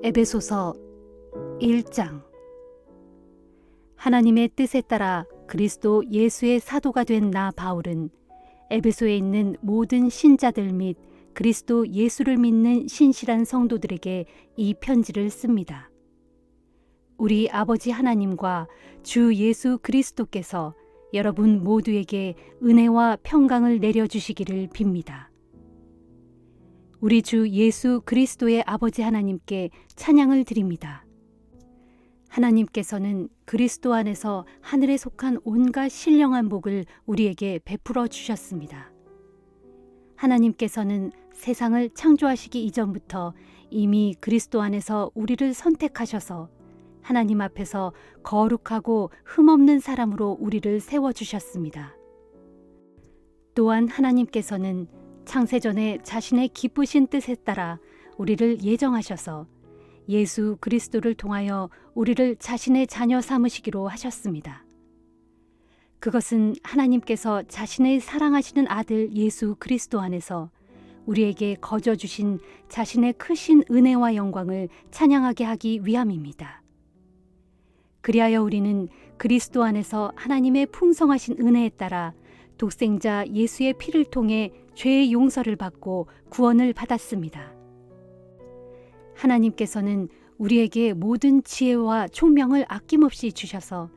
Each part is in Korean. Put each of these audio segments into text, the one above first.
에베소서 1장. 하나님의 뜻에 따라 그리스도 예수의 사도가 된 나 바울은 에베소에 있는 모든 신자들 및 그리스도 예수를 믿는 신실한 성도들에게 이 편지를 씁니다. 우리 아버지 하나님과 주 예수 그리스도께서 여러분 모두에게 은혜와 평강을 내려주시기를 빕니다. 우리 주 예수 그리스도의 아버지 하나님께 찬양을 드립니다. 하나님께서는 그리스도 안에서 하늘에 속한 온갖 신령한 복을 우리에게 베풀어 주셨습니다. 하나님께서는 세상을 창조하시기 이전부터 이미 그리스도 안에서 우리를 선택하셔서 하나님 앞에서 거룩하고 흠없는 사람으로 우리를 세워주셨습니다. 또한 하나님께서는 창세전에 자신의 기쁘신 뜻에 따라 우리를 예정하셔서 예수 그리스도를 통하여 우리를 자신의 자녀 삼으시기로 하셨습니다. 그것은 하나님께서 자신의 사랑하시는 아들 예수 그리스도 안에서 우리에게 거저 주신 자신의 크신 은혜와 영광을 찬양하게 하기 위함입니다. 그리하여 우리는 그리스도 안에서 하나님의 풍성하신 은혜에 따라 독생자 예수의 피를 통해 죄의 용서를 받고 구원을 받았습니다. 하나님께서는 우리에게 모든 지혜와 총명을 아낌없이 주셔서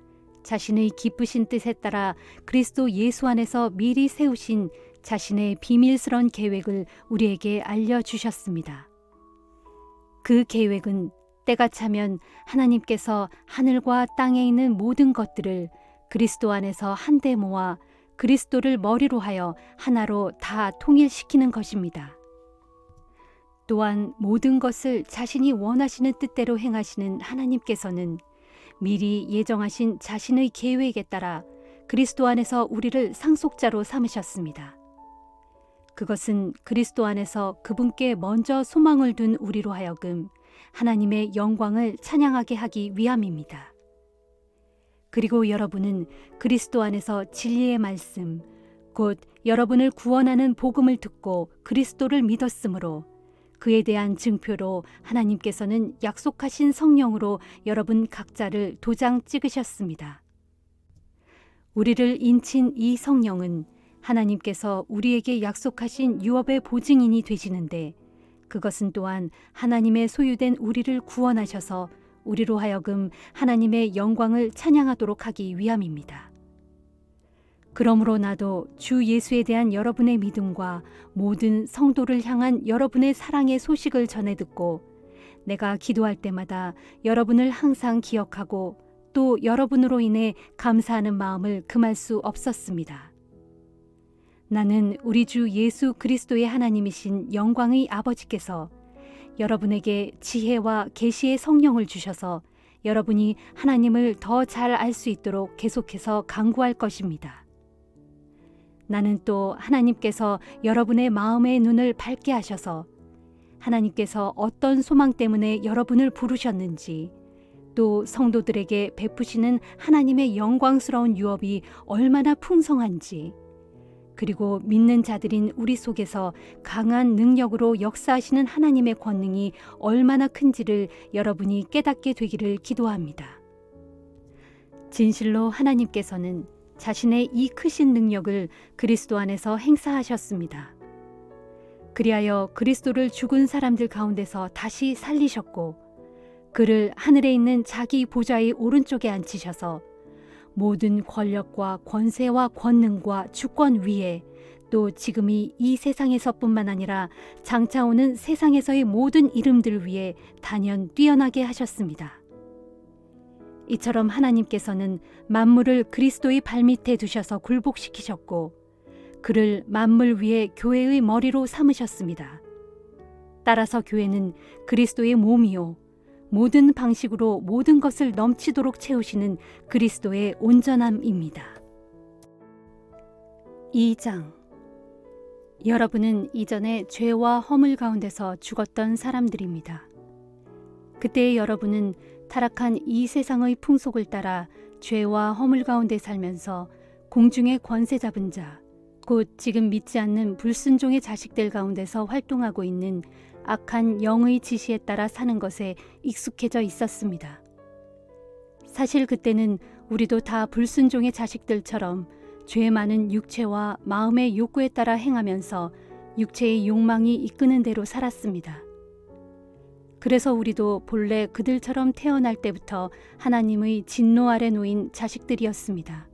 자신의 기쁘신 뜻에 따라 그리스도 예수 안에서 미리 세우신 자신의 비밀스러운 계획을 우리에게 알려주셨습니다. 그 계획은 때가 차면 하나님께서 하늘과 땅에 있는 모든 것들을 그리스도 안에서 한데 모아 그리스도를 머리로 하여 하나로 다 통일시키는 것입니다. 또한 모든 것을 자신이 원하시는 뜻대로 행하시는 하나님께서는 미리 예정하신 자신의 계획에 따라 그리스도 안에서 우리를 상속자로 삼으셨습니다. 그것은 그리스도 안에서 그분께 먼저 소망을 둔 우리로 하여금 하나님의 영광을 찬양하게 하기 위함입니다. 그리고 여러분은 그리스도 안에서 진리의 말씀, 곧 여러분을 구원하는 복음을 듣고 그리스도를 믿었으므로 그에 대한 증표로 하나님께서는 약속하신 성령으로 여러분 각자를 도장 찍으셨습니다. 우리를 인친 이 성령은 하나님께서 우리에게 약속하신 유업의 보증인이 되시는데 그것은 또한 하나님의 소유된 우리를 구원하셔서 우리로 하여금 하나님의 영광을 찬양하도록 하기 위함입니다. 그러므로 나도 주 예수에 대한 여러분의 믿음과 모든 성도를 향한 여러분의 사랑의 소식을 전해 듣고 내가 기도할 때마다 여러분을 항상 기억하고 또 여러분으로 인해 감사하는 마음을 금할 수 없었습니다. 나는 우리 주 예수 그리스도의 하나님이신 영광의 아버지께서 여러분에게 지혜와 계시의 성령을 주셔서 여러분이 하나님을 더 잘 알 수 있도록 계속해서 간구할 것입니다. 나는 또 하나님께서 여러분의 마음의 눈을 밝게 하셔서 하나님께서 어떤 소망 때문에 여러분을 부르셨는지 또 성도들에게 베푸시는 하나님의 영광스러운 유업이 얼마나 풍성한지 그리고 믿는 자들인 우리 속에서 강한 능력으로 역사하시는 하나님의 권능이 얼마나 큰지를 여러분이 깨닫게 되기를 기도합니다. 진실로 하나님께서는 자신의 이 크신 능력을 그리스도 안에서 행사하셨습니다. 그리하여 그리스도를 죽은 사람들 가운데서 다시 살리셨고 그를 하늘에 있는 자기 보좌의 오른쪽에 앉히셔서 모든 권력과 권세와 권능과 주권 위에 또 지금이 이 세상에서뿐만 아니라 장차 오는 세상에서의 모든 이름들 위에 단연 뛰어나게 하셨습니다. 이처럼 하나님께서는 만물을 그리스도의 발밑에 두셔서 굴복시키셨고 그를 만물 위에 교회의 머리로 삼으셨습니다. 따라서 교회는 그리스도의 몸이요 모든 방식으로 모든 것을 넘치도록 채우시는 그리스도의 온전함입니다. 2장. 여러분은 이전에 죄와 허물 가운데서 죽었던 사람들입니다. 그때의 여러분은 타락한 이 세상의 풍속을 따라 죄와 허물 가운데 살면서 공중의 권세 잡은 자, 곧 지금 믿지 않는 불순종의 자식들 가운데서 활동하고 있는 악한 영의 지시에 따라 사는 것에 익숙해져 있었습니다. 사실 그때는 우리도 다 불순종의 자식들처럼 죄 많은 육체와 마음의 욕구에 따라 행하면서 육체의 욕망이 이끄는 대로 살았습니다. 그래서 우리도 본래 그들처럼 태어날 때부터 하나님의 진노 아래 놓인 자식들이었습니다.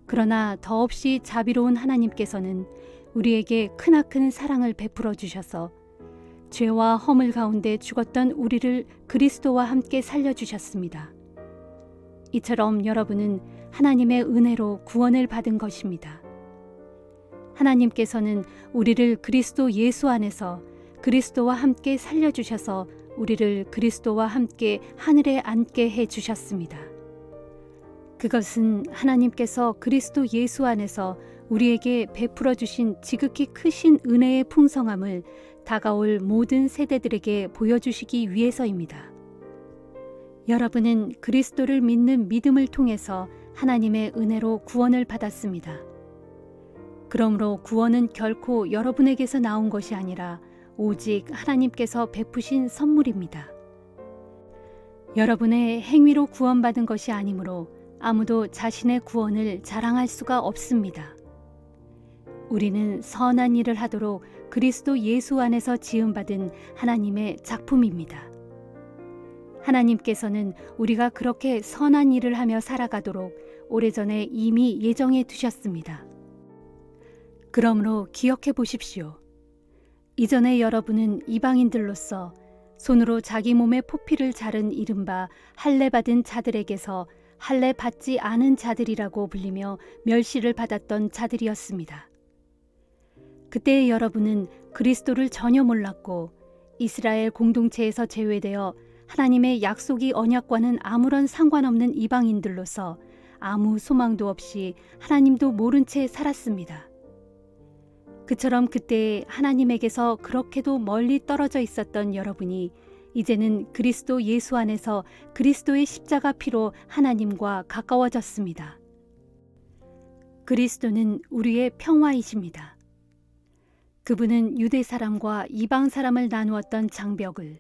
그러나 더없이 자비로운 하나님께서는 우리에게 크나큰 사랑을 베풀어 주셔서 죄와 허물 가운데 죽었던 우리를 그리스도와 함께 살려주셨습니다. 이처럼 여러분은 하나님의 은혜로 구원을 받은 것입니다. 하나님께서는 우리를 그리스도 예수 안에서 그리스도와 함께 살려주셔서 우리를 그리스도와 함께 하늘에 앉게 해주셨습니다. 그것은 하나님께서 그리스도 예수 안에서 우리에게 베풀어 주신 지극히 크신 은혜의 풍성함을 다가올 모든 세대들에게 보여주시기 위해서입니다. 여러분은 그리스도를 믿는 믿음을 통해서 하나님의 은혜로 구원을 받았습니다. 그러므로 구원은 결코 여러분에게서 나온 것이 아니라 오직 하나님께서 베푸신 선물입니다. 여러분의 행위로 구원받은 것이 아니므로 아무도 자신의 구원을 자랑할 수가 없습니다. 우리는 선한 일을 하도록 그리스도 예수 안에서 지음받은 하나님의 작품입니다. 하나님께서는 우리가 그렇게 선한 일을 하며 살아가도록 오래전에 이미 예정해 두셨습니다. 그러므로 기억해 보십시오. 이전에 여러분은 이방인들로서 손으로 자기 몸의 포피를 자른 이른바 할례 받은 자들에게서 할례 받지 않은 자들이라고 불리며 멸시를 받았던 자들이었습니다. 그때의 여러분은 그리스도를 전혀 몰랐고 이스라엘 공동체에서 제외되어 하나님의 약속이 언약과는 아무런 상관없는 이방인들로서 아무 소망도 없이 하나님도 모른 채 살았습니다. 그처럼 그때 하나님에게서 그렇게도 멀리 떨어져 있었던 여러분이 이제는 그리스도 예수 안에서 그리스도의 십자가 피로 하나님과 가까워졌습니다. 그리스도는 우리의 평화이십니다. 그분은 유대 사람과 이방 사람을 나누었던 장벽을,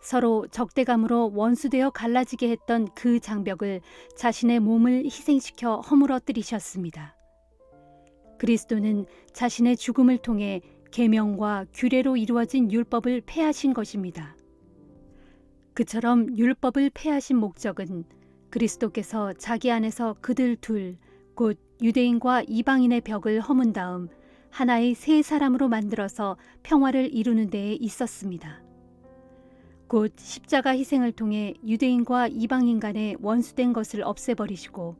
서로 적대감으로 원수되어 갈라지게 했던 그 장벽을 자신의 몸을 희생시켜 허물어뜨리셨습니다. 그리스도는 자신의 죽음을 통해 계명과 규례로 이루어진 율법을 폐하신 것입니다. 그처럼 율법을 폐하신 목적은 그리스도께서 자기 안에서 그들 둘, 곧 유대인과 이방인의 벽을 허문 다음 하나의 새 사람으로 만들어서 평화를 이루는 데에 있었습니다. 곧 십자가 희생을 통해 유대인과 이방인 간의 원수된 것을 없애버리시고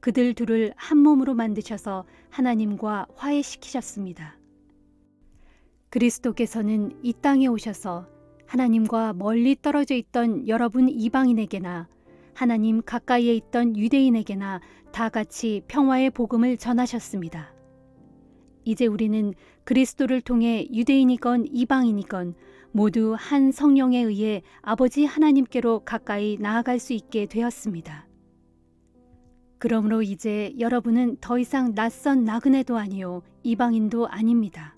그들 둘을 한 몸으로 만드셔서 하나님과 화해시키셨습니다. 그리스도께서는 이 땅에 오셔서 하나님과 멀리 떨어져 있던 여러분 이방인에게나 하나님 가까이에 있던 유대인에게나 다 같이 평화의 복음을 전하셨습니다. 이제 우리는 그리스도를 통해 유대인이건 이방인이건 모두 한 성령에 의해 아버지 하나님께로 가까이 나아갈 수 있게 되었습니다. 그러므로 이제 여러분은 더 이상 낯선 나그네도 아니요 이방인도 아닙니다.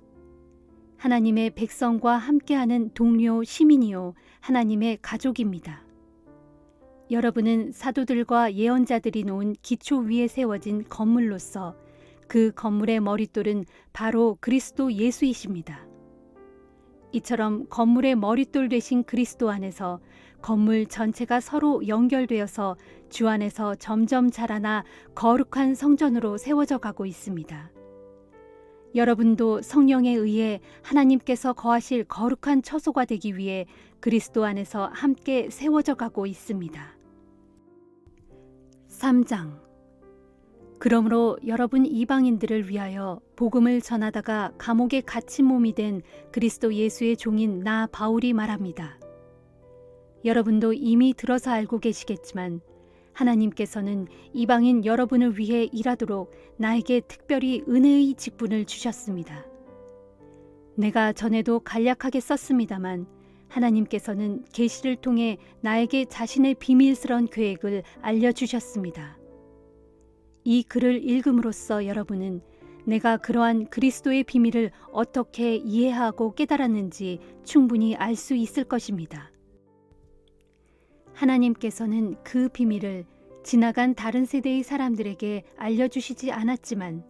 하나님의 백성과 함께하는 동료 시민이요 하나님의 가족입니다. 여러분은 사도들과 예언자들이 놓은 기초 위에 세워진 건물로서 그 건물의 머릿돌은 바로 그리스도 예수이십니다. 이처럼 건물의 머릿돌 되신 그리스도 안에서 건물 전체가 서로 연결되어서 주 안에서 점점 자라나 거룩한 성전으로 세워져 가고 있습니다. 여러분도 성령에 의해 하나님께서 거하실 거룩한 처소가 되기 위해 그리스도 안에서 함께 세워져 가고 있습니다. 3장. 그러므로 여러분 이방인들을 위하여 복음을 전하다가 감옥에 갇힌 몸이 된 그리스도 예수의 종인 나 바울이 말합니다. 여러분도 이미 들어서 알고 계시겠지만 하나님께서는 이방인 여러분을 위해 일하도록 나에게 특별히 은혜의 직분을 주셨습니다. 내가 전에도 간략하게 썼습니다만 하나님께서는 계시를 통해 나에게 자신의 비밀스러운 계획을 알려주셨습니다. 이 글을 읽음으로써 여러분은 내가 그러한 그리스도의 비밀을 어떻게 이해하고 깨달았는지 충분히 알 수 있을 것입니다. 하나님께서는 그 비밀을 지나간 다른 세대의 사람들에게 알려주시지 않았지만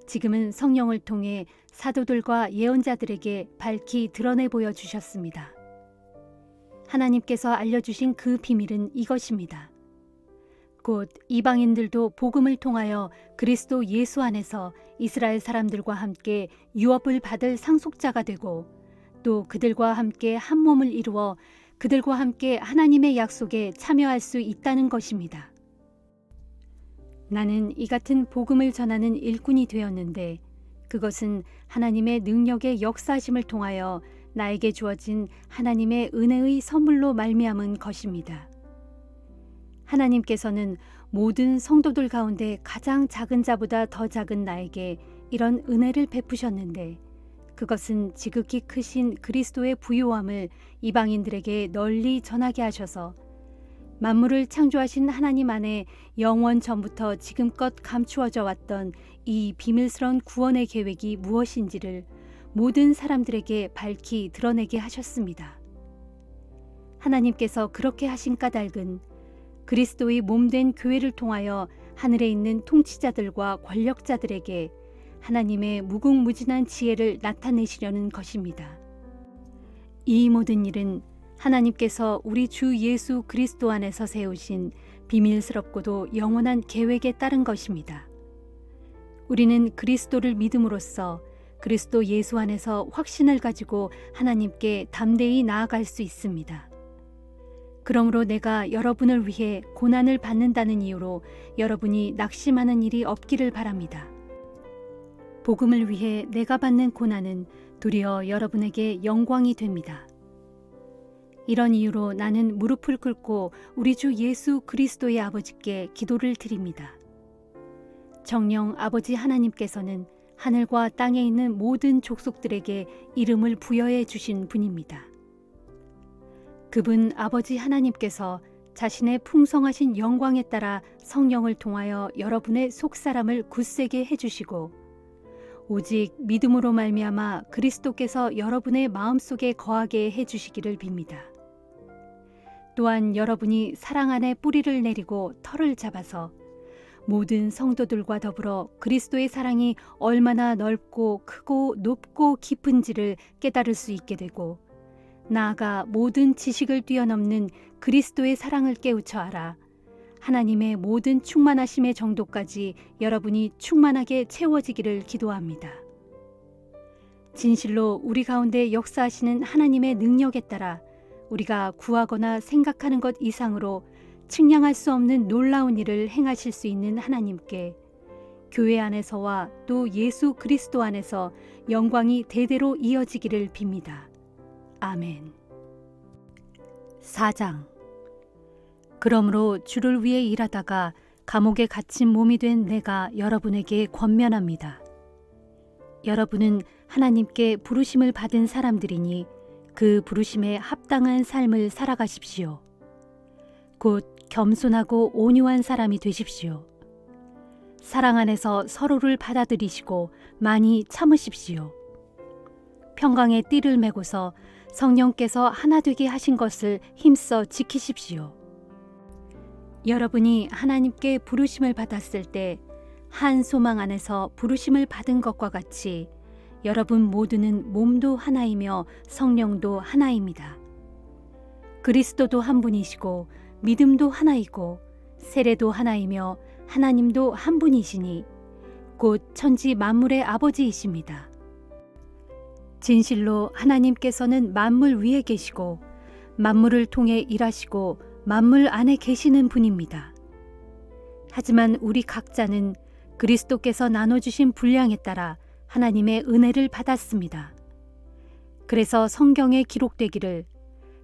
지금은 성령을 통해 사도들과 예언자들에게 밝히 드러내 보여주셨습니다. 하나님께서 알려주신 그 비밀은 이것입니다. 곧 이방인들도 복음을 통하여 그리스도 예수 안에서 이스라엘 사람들과 함께 유업을 받을 상속자가 되고 또 그들과 함께 한 몸을 이루어 그들과 함께 하나님의 약속에 참여할 수 있다는 것입니다. 나는 이 같은 복음을 전하는 일꾼이 되었는데 그것은 하나님의 능력의 역사심을 통하여 나에게 주어진 하나님의 은혜의 선물로 말미암은 것입니다. 하나님께서는 모든 성도들 가운데 가장 작은 자보다 더 작은 나에게 이런 은혜를 베푸셨는데 그것은 지극히 크신 그리스도의 부요함을 이방인들에게 널리 전하게 하셔서 만물을 창조하신 하나님 안에 영원 전부터 지금껏 감추어져 왔던 이 비밀스러운 구원의 계획이 무엇인지를 모든 사람들에게 밝히 드러내게 하셨습니다. 하나님께서 그렇게 하신 까닭은 그리스도의 몸된 교회를 통하여 하늘에 있는 통치자들과 권력자들에게 하나님의 무궁무진한 지혜를 나타내시려는 것입니다. 이 모든 일은 하나님께서 우리 주 예수 그리스도 안에서 세우신 비밀스럽고도 영원한 계획에 따른 것입니다. 우리는 그리스도를 믿음으로써 그리스도 예수 안에서 확신을 가지고 하나님께 담대히 나아갈 수 있습니다. 그러므로 내가 여러분을 위해 고난을 받는다는 이유로 여러분이 낙심하는 일이 없기를 바랍니다. 복음을 위해 내가 받는 고난은 도리어 여러분에게 영광이 됩니다. 이런 이유로 나는 무릎을 꿇고 우리 주 예수 그리스도의 아버지께 기도를 드립니다. 정녕 아버지 하나님께서는 하늘과 땅에 있는 모든 족속들에게 이름을 부여해 주신 분입니다. 그분 아버지 하나님께서 자신의 풍성하신 영광에 따라 성령을 통하여 여러분의 속사람을 굳세게 해주시고 오직 믿음으로 말미암아 그리스도께서 여러분의 마음속에 거하게 해주시기를 빕니다. 또한 여러분이 사랑 안에 뿌리를 내리고 털을 잡아서 모든 성도들과 더불어 그리스도의 사랑이 얼마나 넓고 크고 높고 깊은지를 깨달을 수 있게 되고 나아가 모든 지식을 뛰어넘는 그리스도의 사랑을 깨우쳐 알아 하나님의 모든 충만하심의 정도까지 여러분이 충만하게 채워지기를 기도합니다. 진실로 우리 가운데 역사하시는 하나님의 능력에 따라 우리가 구하거나 생각하는 것 이상으로 측량할 수 없는 놀라운 일을 행하실 수 있는 하나님께 교회 안에서와 또 예수 그리스도 안에서 영광이 대대로 이어지기를 빕니다. 아멘. 4장. 그러므로 주를 위해 일하다가 감옥에 갇힌 몸이 된 내가 여러분에게 권면합니다. 여러분은 하나님께 부르심을 받은 사람들이니 그 부르심에 합당한 삶을 살아가십시오. 곧 겸손하고 온유한 사람이 되십시오. 사랑 안에서 서로를 받아들이시고 많이 참으십시오. 평강의 띠를 메고서 성령께서 하나 되게 하신 것을 힘써 지키십시오. 여러분이 하나님께 부르심을 받았을 때 한 소망 안에서 부르심을 받은 것과 같이 여러분 모두는 몸도 하나이며 성령도 하나입니다. 그리스도도 한 분이시고 믿음도 하나이고 세례도 하나이며 하나님도 한 분이시니 곧 천지 만물의 아버지이십니다. 진실로 하나님께서는 만물 위에 계시고 만물을 통해 일하시고 만물 안에 계시는 분입니다. 하지만 우리 각자는 그리스도께서 나눠주신 분량에 따라 하나님의 은혜를 받았습니다. 그래서 성경에 기록되기를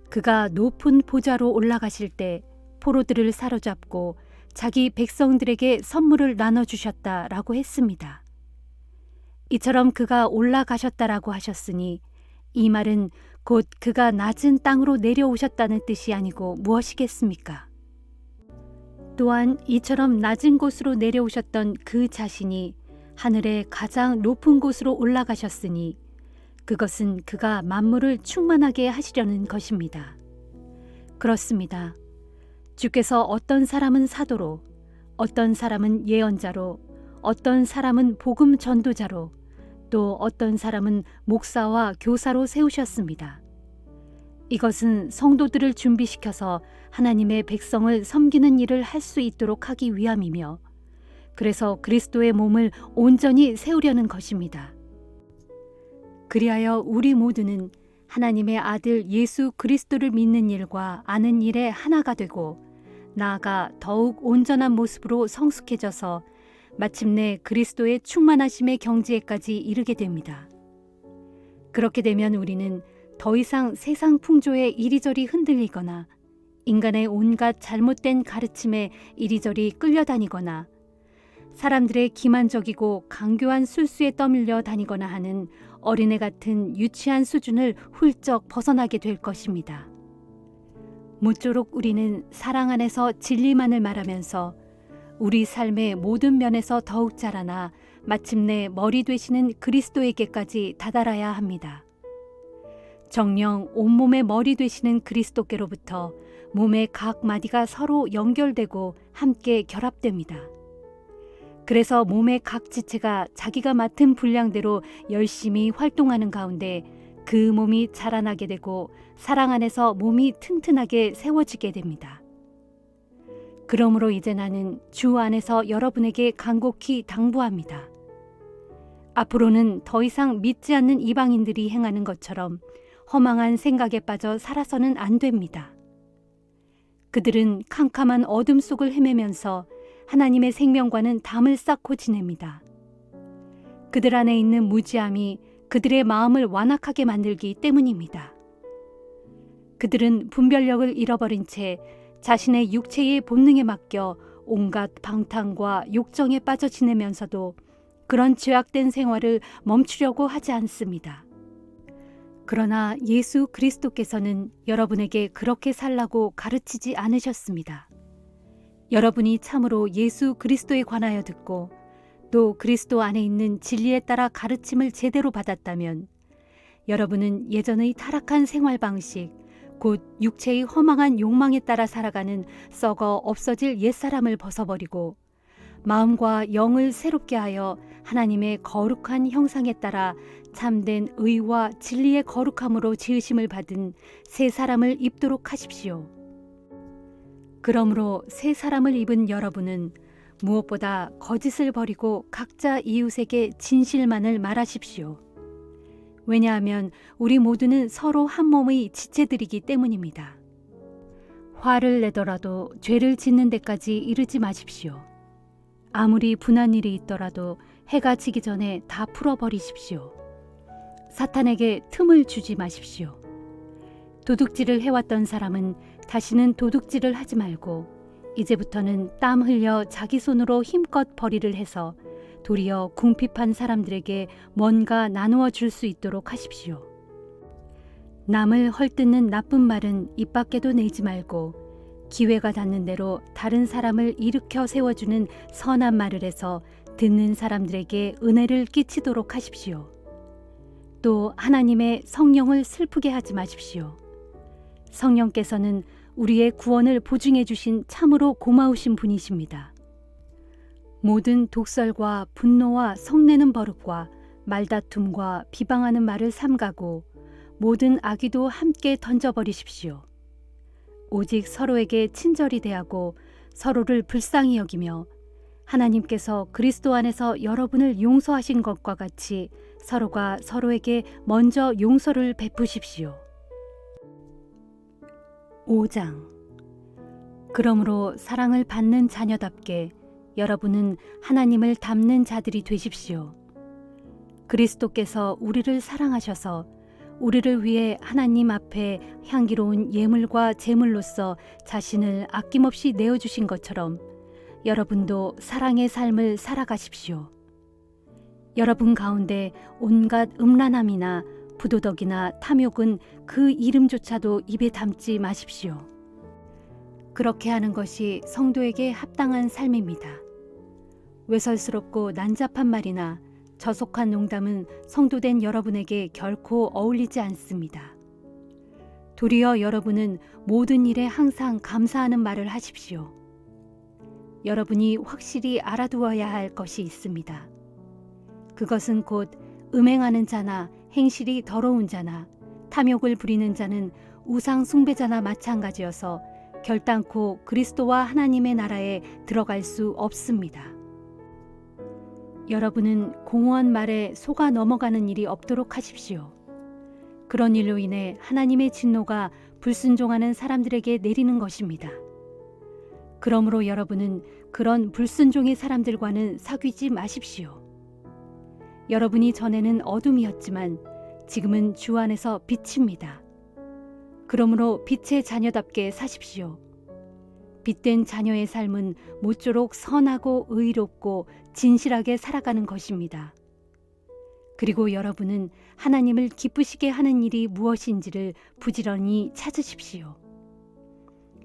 그가 높은 보좌로 올라가실 때 포로들을 사로잡고 자기 백성들에게 선물을 나눠주셨다라고 했습니다. 이처럼 그가 올라가셨다라고 하셨으니 이 말은 곧 그가 낮은 땅으로 내려오셨다는 뜻이 아니고 무엇이겠습니까? 또한 이처럼 낮은 곳으로 내려오셨던 그 자신이 하늘의 가장 높은 곳으로 올라가셨으니 그것은 그가 만물을 충만하게 하시려는 것입니다. 그렇습니다. 주께서 어떤 사람은 사도로, 어떤 사람은 예언자로, 어떤 사람은 복음 전도자로, 또 어떤 사람은 목사와 교사로 세우셨습니다. 이것은 성도들을 준비시켜서 하나님의 백성을 섬기는 일을 할 수 있도록 하기 위함이며, 그래서 그리스도의 몸을 온전히 세우려는 것입니다. 그리하여 우리 모두는 하나님의 아들 예수 그리스도를 믿는 일과 아는 일에 하나가 되고, 나아가 더욱 온전한 모습으로 성숙해져서 마침내 그리스도의 충만하심의 경지에까지 이르게 됩니다. 그렇게 되면 우리는 더 이상 세상 풍조에 이리저리 흔들리거나 인간의 온갖 잘못된 가르침에 이리저리 끌려다니거나 사람들의 기만적이고 강교한 술수에 떠밀려 다니거나 하는 어린애 같은 유치한 수준을 훌쩍 벗어나게 될 것입니다. 모쪼록 우리는 사랑 안에서 진리만을 말하면서 우리 삶의 모든 면에서 더욱 자라나 마침내 머리 되시는 그리스도에게까지 다다라야 합니다. 정녕 온몸의 머리 되시는 그리스도께로부터 몸의 각 마디가 서로 연결되고 함께 결합됩니다. 그래서 몸의 각 지체가 자기가 맡은 분량대로 열심히 활동하는 가운데 그 몸이 자라나게 되고 사랑 안에서 몸이 튼튼하게 세워지게 됩니다. 그러므로 이제 나는 주 안에서 여러분에게 간곡히 당부합니다. 앞으로는 더 이상 믿지 않는 이방인들이 행하는 것처럼 허망한 생각에 빠져 살아서는 안 됩니다. 그들은 캄캄한 어둠 속을 헤매면서 하나님의 생명과는 담을 쌓고 지냅니다. 그들 안에 있는 무지함이 그들의 마음을 완악하게 만들기 때문입니다. 그들은 분별력을 잃어버린 채 자신의 육체의 본능에 맡겨 온갖 방탕과 욕정에 빠져 지내면서도 그런 죄악된 생활을 멈추려고 하지 않습니다. 그러나 예수 그리스도께서는 여러분에게 그렇게 살라고 가르치지 않으셨습니다. 여러분이 참으로 예수 그리스도에 관하여 듣고 또 그리스도 안에 있는 진리에 따라 가르침을 제대로 받았다면 여러분은 예전의 타락한 생활 방식, 곧 육체의 허망한 욕망에 따라 살아가는 썩어 없어질 옛사람을 벗어버리고 마음과 영을 새롭게 하여 하나님의 거룩한 형상에 따라 참된 의와 진리의 거룩함으로 지으심을 받은 새 사람을 입도록 하십시오. 그러므로 새 사람을 입은 여러분은 무엇보다 거짓을 버리고 각자 이웃에게 진실만을 말하십시오. 왜냐하면 우리 모두는 서로 한 몸의 지체들이기 때문입니다. 화를 내더라도 죄를 짓는 데까지 이르지 마십시오. 아무리 분한 일이 있더라도 해가 지기 전에 다 풀어버리십시오. 사탄에게 틈을 주지 마십시오. 도둑질을 해왔던 사람은 다시는 도둑질을 하지 말고 이제부터는 땀 흘려 자기 손으로 힘껏 벌이를 해서 도리어 궁핍한 사람들에게 뭔가 나누어 줄 수 있도록 하십시오. 남을 헐뜯는 나쁜 말은 입 밖에도 내지 말고 기회가 닿는 대로 다른 사람을 일으켜 세워주는 선한 말을 해서 듣는 사람들에게 은혜를 끼치도록 하십시오. 또 하나님의 성령을 슬프게 하지 마십시오. 성령께서는 우리의 구원을 보증해 주신 참으로 고마우신 분이십니다. 모든 독설과 분노와 성내는 버릇과 말다툼과 비방하는 말을 삼가고 모든 악의도 함께 던져버리십시오. 오직 서로에게 친절히 대하고 서로를 불쌍히 여기며 하나님께서 그리스도 안에서 여러분을 용서하신 것과 같이 서로가 서로에게 먼저 용서를 베푸십시오. 5장. 그러므로 사랑을 받는 자녀답게 여러분은 하나님을 닮는 자들이 되십시오. 그리스도께서 우리를 사랑하셔서 우리를 위해 하나님 앞에 향기로운 예물과 제물로서 자신을 아낌없이 내어주신 것처럼 여러분도 사랑의 삶을 살아가십시오. 여러분 가운데 온갖 음란함이나 부도덕이나 탐욕은 그 이름조차도 입에 담지 마십시오. 그렇게 하는 것이 성도에게 합당한 삶입니다. 외설스럽고 난잡한 말이나 저속한 농담은 성도된 여러분에게 결코 어울리지 않습니다. 도리어 여러분은 모든 일에 항상 감사하는 말을 하십시오. 여러분이 확실히 알아두어야 할 것이 있습니다. 그것은 곧 음행하는 자나 행실이 더러운 자나 탐욕을 부리는 자는 우상 숭배자나 마찬가지여서 결단코 그리스도와 하나님의 나라에 들어갈 수 없습니다. 여러분은 공허한 말에 속아 넘어가는 일이 없도록 하십시오. 그런 일로 인해 하나님의 진노가 불순종하는 사람들에게 내리는 것입니다. 그러므로 여러분은 그런 불순종의 사람들과는 사귀지 마십시오. 여러분이 전에는 어둠이었지만 지금은 주 안에서 빛입니다. 그러므로 빛의 자녀답게 사십시오. 빛된 자녀의 삶은 모쪼록 선하고 의롭고 진실하게 살아가는 것입니다. 그리고 여러분은 하나님을 기쁘시게 하는 일이 무엇인지를 부지런히 찾으십시오.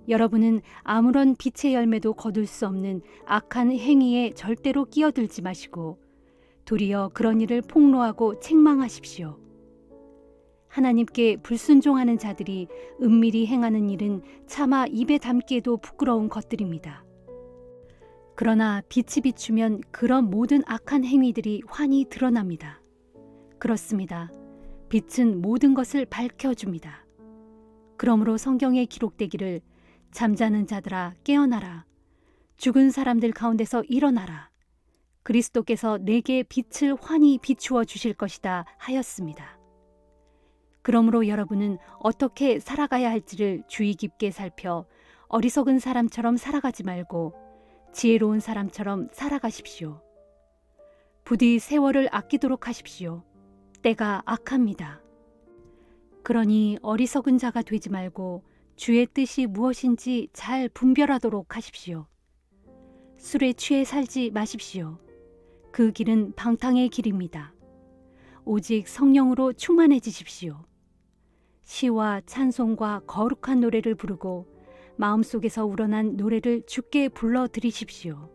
여러분은 아무런 빛의 열매도 거둘 수 없는 악한 행위에 절대로 끼어들지 마시고 도리어 그런 일을 폭로하고 책망하십시오. 하나님께 불순종하는 자들이 은밀히 행하는 일은 차마 입에 담기에도 부끄러운 것들입니다. 그러나 빛이 비추면 그런 모든 악한 행위들이 환히 드러납니다. 그렇습니다. 빛은 모든 것을 밝혀줍니다. 그러므로 성경에 기록되기를 잠자는 자들아 깨어나라. 죽은 사람들 가운데서 일어나라. 그리스도께서 내게 빛을 환히 비추어 주실 것이다 하였습니다. 그러므로 여러분은 어떻게 살아가야 할지를 주의 깊게 살펴 어리석은 사람처럼 살아가지 말고 지혜로운 사람처럼 살아가십시오. 부디 세월을 아끼도록 하십시오. 때가 악합니다. 그러니 어리석은 자가 되지 말고 주의 뜻이 무엇인지 잘 분별하도록 하십시오. 술에 취해 살지 마십시오. 그 길은 방탕의 길입니다. 오직 성령으로 충만해지십시오. 시와 찬송과 거룩한 노래를 부르고 마음속에서 우러난 노래를 주께 불러드리십시오.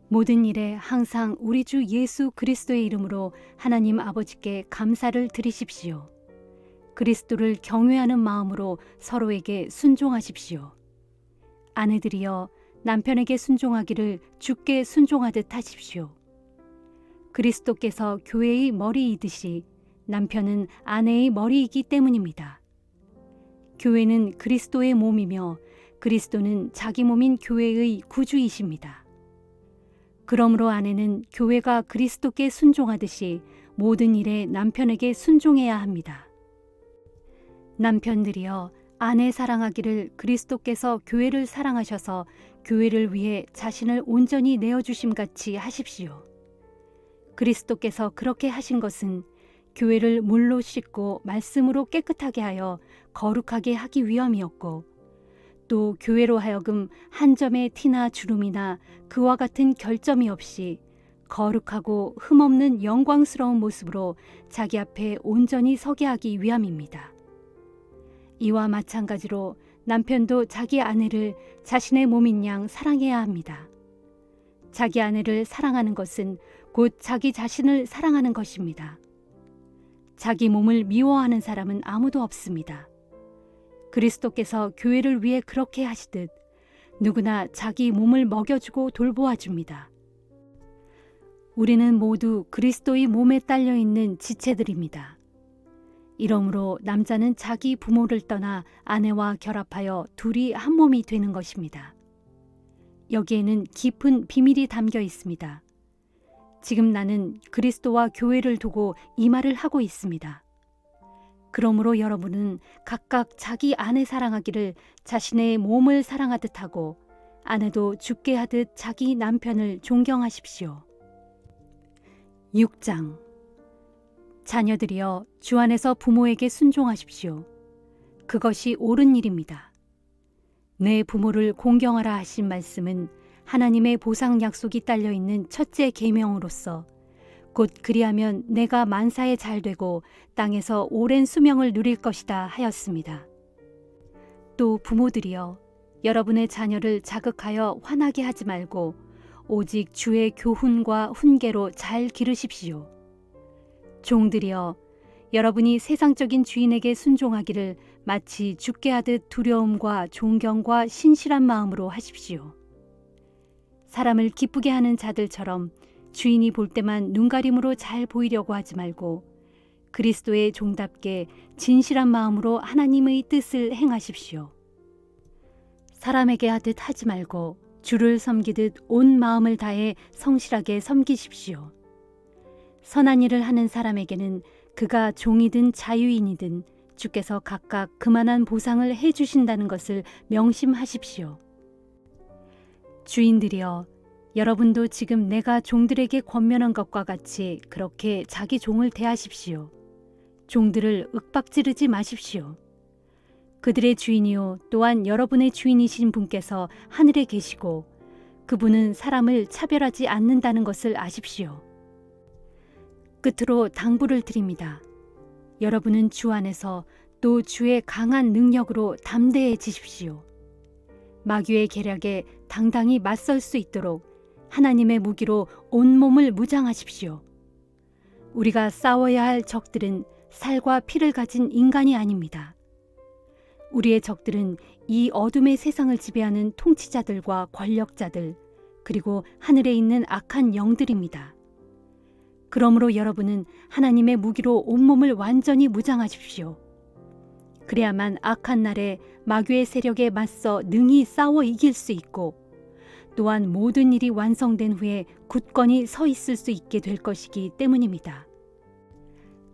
모든 일에 항상 우리 주 예수 그리스도의 이름으로 하나님 아버지께 감사를 드리십시오. 그리스도를 경외하는 마음으로 서로에게 순종하십시오. 아내들이여 남편에게 순종하기를 주께 순종하듯 하십시오. 그리스도께서 교회의 머리이듯이 남편은 아내의 머리이기 때문입니다. 교회는 그리스도의 몸이며 그리스도는 자기 몸인 교회의 구주이십니다. 그러므로 아내는 교회가 그리스도께 순종하듯이 모든 일에 남편에게 순종해야 합니다. 남편들이여 아내 사랑하기를 그리스도께서 교회를 사랑하셔서 교회를 위해 자신을 온전히 내어주심 같이 하십시오. 그리스도께서 그렇게 하신 것은 교회를 물로 씻고 말씀으로 깨끗하게 하여 거룩하게 하기 위함이었고 또 교회로 하여금 한 점의 티나 주름이나 그와 같은 결점이 없이 거룩하고 흠없는 영광스러운 모습으로 자기 앞에 온전히 서게 하기 위함입니다. 이와 마찬가지로 남편도 자기 아내를 자신의 몸인 양 사랑해야 합니다. 자기 아내를 사랑하는 것은 곧 자기 자신을 사랑하는 것입니다. 자기 몸을 미워하는 사람은 아무도 없습니다. 그리스도께서 교회를 위해 그렇게 하시듯 누구나 자기 몸을 먹여주고 돌보아 줍니다. 우리는 모두 그리스도의 몸에 딸려 있는 지체들입니다. 이러므로 남자는 자기 부모를 떠나 아내와 결합하여 둘이 한 몸이 되는 것입니다. 여기에는 깊은 비밀이 담겨 있습니다. 지금 나는 그리스도와 교회를 두고 이 말을 하고 있습니다. 그러므로 여러분은 각각 자기 아내 사랑하기를 자신의 몸을 사랑하듯 하고 아내도 주께 하듯 자기 남편을 존경하십시오. 6장 자녀들이여 주 안에서 부모에게 순종하십시오. 그것이 옳은 일입니다. 내 부모를 공경하라 하신 말씀은 하나님의 보상 약속이 딸려 있는 첫째 계명으로서 곧 그리하면 내가 만사에 잘되고 땅에서 오랜 수명을 누릴 것이다 하였습니다. 또 부모들이여 여러분의 자녀를 자극하여 화나게 하지 말고 오직 주의 교훈과 훈계로 잘 기르십시오. 종들이여, 여러분이 세상적인 주인에게 순종하기를 마치 죽게 하듯 두려움과 존경과 신실한 마음으로 하십시오. 사람을 기쁘게 하는 자들처럼 주인이 볼 때만 눈가림으로 잘 보이려고 하지 말고 그리스도의 종답게 진실한 마음으로 하나님의 뜻을 행하십시오. 사람에게 하듯 하지 말고 주를 섬기듯 온 마음을 다해 성실하게 섬기십시오. 선한 일을 하는 사람에게는 그가 종이든 자유인이든 주께서 각각 그만한 보상을 해주신다는 것을 명심하십시오. 주인들이여, 여러분도 지금 내가 종들에게 권면한 것과 같이 그렇게 자기 종을 대하십시오. 종들을 윽박지르지 마십시오. 그들의 주인이요 또한 여러분의 주인이신 분께서 하늘에 계시고 그분은 사람을 차별하지 않는다는 것을 아십시오. 끝으로 당부를 드립니다. 여러분은 주 안에서 또 주의 강한 능력으로 담대해지십시오. 마귀의 계략에 당당히 맞설 수 있도록 하나님의 무기로 온몸을 무장하십시오. 우리가 싸워야 할 적들은 살과 피를 가진 인간이 아닙니다. 우리의 적들은 이 어둠의 세상을 지배하는 통치자들과 권력자들, 그리고 하늘에 있는 악한 영들입니다. 그러므로 여러분은 하나님의 무기로 온몸을 완전히 무장하십시오. 그래야만 악한 날에 마귀의 세력에 맞서 능히 싸워 이길 수 있고 또한 모든 일이 완성된 후에 굳건히 서 있을 수 있게 될 것이기 때문입니다.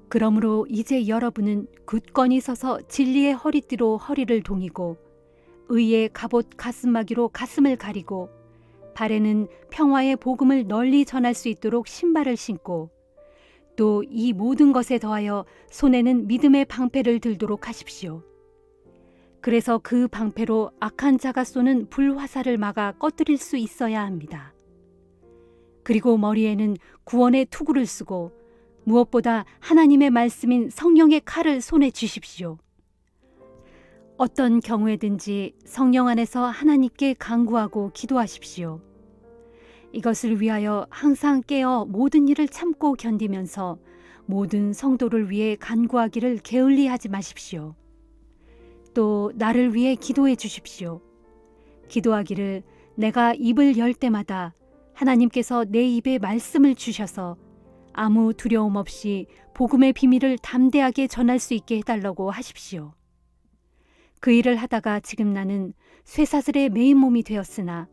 그러므로 이제 여러분은 굳건히 서서 진리의 허리띠로 허리를 동이고 의의 갑옷 가슴마기로 가슴을 가리고 발에는 평화의 복음을 널리 전할 수 있도록 신발을 신고 또 이 모든 것에 더하여 손에는 믿음의 방패를 들도록 하십시오. 그래서 그 방패로 악한 자가 쏘는 불화살을 막아 꺼뜨릴 수 있어야 합니다. 그리고 머리에는 구원의 투구를 쓰고 무엇보다 하나님의 말씀인 성령의 칼을 손에 쥐십시오. 어떤 경우에든지 성령 안에서 하나님께 간구하고 기도하십시오. 이것을 위하여 항상 깨어 모든 일을 참고 견디면서 모든 성도를 위해 간구하기를 게을리하지 마십시오. 또 나를 위해 기도해 주십시오. 기도하기를 내가 입을 열 때마다 하나님께서 내 입에 말씀을 주셔서 아무 두려움 없이 복음의 비밀을 담대하게 전할 수 있게 해달라고 하십시오. 그 일을 하다가 지금 나는 쇠사슬의 메인 몸이 되었으나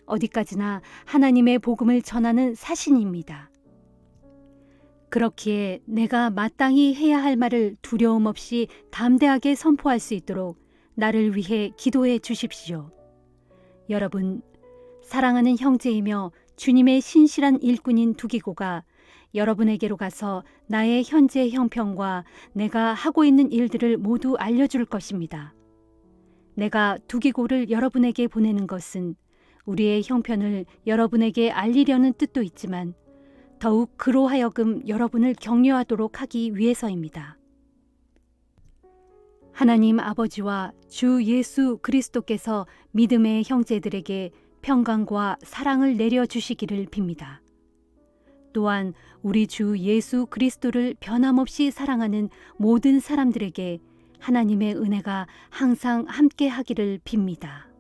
어디까지나 하나님의 복음을 전하는 사신입니다. 그렇기에 내가 마땅히 해야 할 말을 두려움 없이 담대하게 선포할 수 있도록 나를 위해 기도해 주십시오. 여러분, 사랑하는 형제이며 주님의 신실한 일꾼인 두기고가 여러분에게로 가서 나의 현재 형편과 내가 하고 있는 일들을 모두 알려줄 것입니다. 내가 두기고를 여러분에게 보내는 것은 우리의 형편을 여러분에게 알리려는 뜻도 있지만 더욱 그로 하여금 여러분을 격려하도록 하기 위해서입니다. 하나님 아버지와 주 예수 그리스도께서 믿음의 형제들에게 평강과 사랑을 내려주시기를 빕니다. 또한 우리 주 예수 그리스도를 변함없이 사랑하는 모든 사람들에게 하나님의 은혜가 항상 함께 하기를 빕니다.